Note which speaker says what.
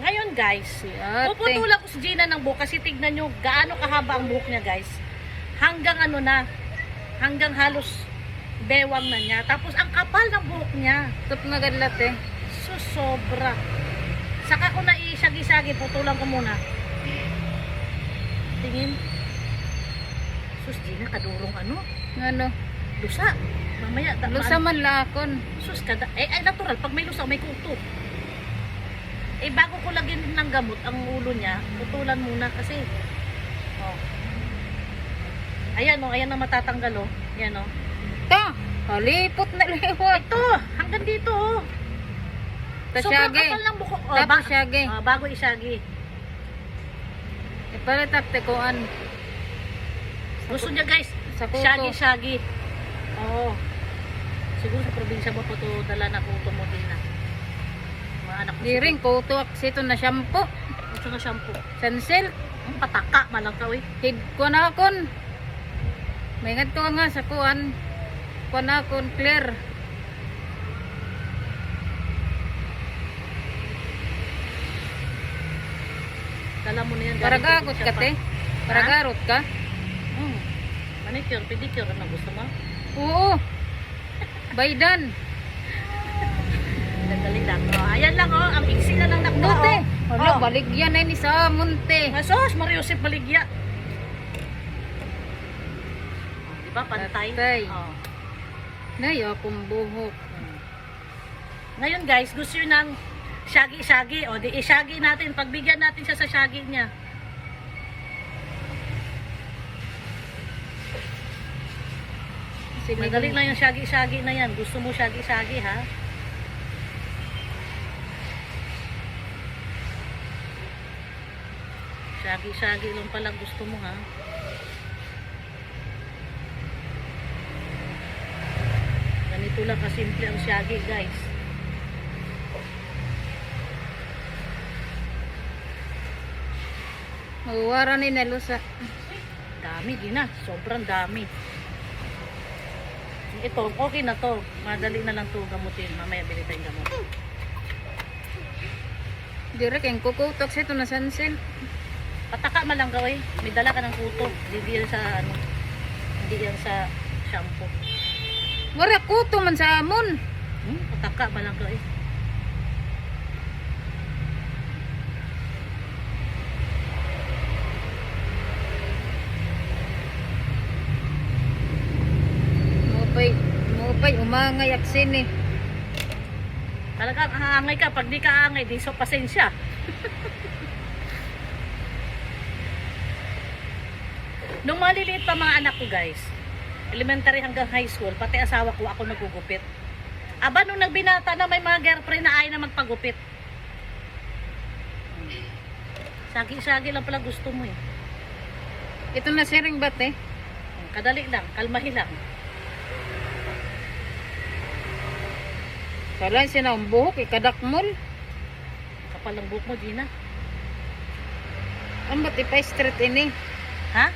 Speaker 1: Ngayon guys, puputulan ko si Gina ng buhok kasi tignan nyo gaano kahaba ang buhok niya guys. Hanggang ano na, hanggang halos bewang na niya. Tapos ang kapal ng buhok niya.
Speaker 2: Tut magadlat eh.
Speaker 1: So, sobra. Saka ko na isagi-sagi, putulan ko muna. Tingin. Sus, Gina, kadurong ano?
Speaker 2: Ano?
Speaker 1: Lusa. Mamaya,
Speaker 2: Lusa man lakon.
Speaker 1: sus, ay natural. Pag may lusa, may kuto. Eh, bago ko lagyan ng gamot ang ulo niya, putulan muna kasi. Oh. Ayan, oh. Ayan ang matatanggal, oh. Ayan, oh.
Speaker 2: Ta! Halipot na liwat.
Speaker 1: Ito, hanggang dito, oh. Sobrang
Speaker 2: Tasyagi.
Speaker 1: kapal ng buko. Oh,
Speaker 2: Tapos syagi.
Speaker 1: bago isagi.
Speaker 2: Ipalitak te kuan.
Speaker 1: Gusto niya, guys,
Speaker 2: Sa kuto.
Speaker 1: shaggy. Oo. Siguro sa probinsya mo po ito dala na kuto mo din na. Mga anak mo.
Speaker 2: Di rin kuto aksito na shampoo.
Speaker 1: Gusto na shampoo.
Speaker 2: Sansel.
Speaker 1: Ang pataka, malang ka, eh.
Speaker 2: Hid kuan akon. May ngadto nga sa kuan. Kuan akon clear.
Speaker 1: Dala mo na yan.
Speaker 2: Para
Speaker 1: galing
Speaker 2: gagot
Speaker 1: probinsya
Speaker 2: ka
Speaker 1: pa.
Speaker 2: te. Para
Speaker 1: Ha?
Speaker 2: garot ka.
Speaker 1: Manicure, pedicure, ano gusto mo?
Speaker 2: Oo. Baydan.
Speaker 1: Dali lang. Oh, ayan lang, oh. Ang iksi na lang nakta,
Speaker 2: Note.
Speaker 1: oh.
Speaker 2: Hala,
Speaker 1: Oh.
Speaker 2: baligyan na ni sa munte.
Speaker 1: Asos, Mariusip Baligya. Oh, diba, pantay?
Speaker 2: Pantay.
Speaker 1: Oh.
Speaker 2: Nay, akong buhok.
Speaker 1: Ngayon guys, gusto yun ng shaggy. O, di i-shaggy natin. Pagbigyan natin siya sa shaggy niya.
Speaker 2: Sige,
Speaker 1: Madali lang yung shaggy na yan. Gusto mo shaggy, ha? Shaggy lang palang gusto mo, ha? Ganito lang kasimple ang shaggy, guys.
Speaker 2: Mawara ni nalusa.
Speaker 1: Dami din na. Sobrang dami. Ito, okay na to. Madali na lang to gamutin. Mamaya bili tayong gamot.
Speaker 2: Direk ang kukutok sa ito na sansel.
Speaker 1: Pataka man lang gawin. May dala ka ng kuto. Hindi yan sa ano. Hindi yan sa shampoo.
Speaker 2: Wala kuto man sa amon.
Speaker 1: Pataka man lang gawin.
Speaker 2: Mupay, umangay aksin eh.
Speaker 1: Talagang aangay ka. Pag di ka aangay, di so pasensya. Nung maliliit pa mga anak ko guys, elementary hanggang high school, pati asawa ko ako nagugupit. Aba nung nagbinata na may mga girlfriend na ayaw na magpagupit. Sagi-sagi lang pala gusto mo eh.
Speaker 2: Ito na siring bat eh.
Speaker 1: Kadali lang, kalmahin lang.
Speaker 2: Kala siya ang buhok, ikadakmol.
Speaker 1: Kapal ang buhok mo, Gina.
Speaker 2: Ang ba't ipa-straight ini?
Speaker 1: Ha?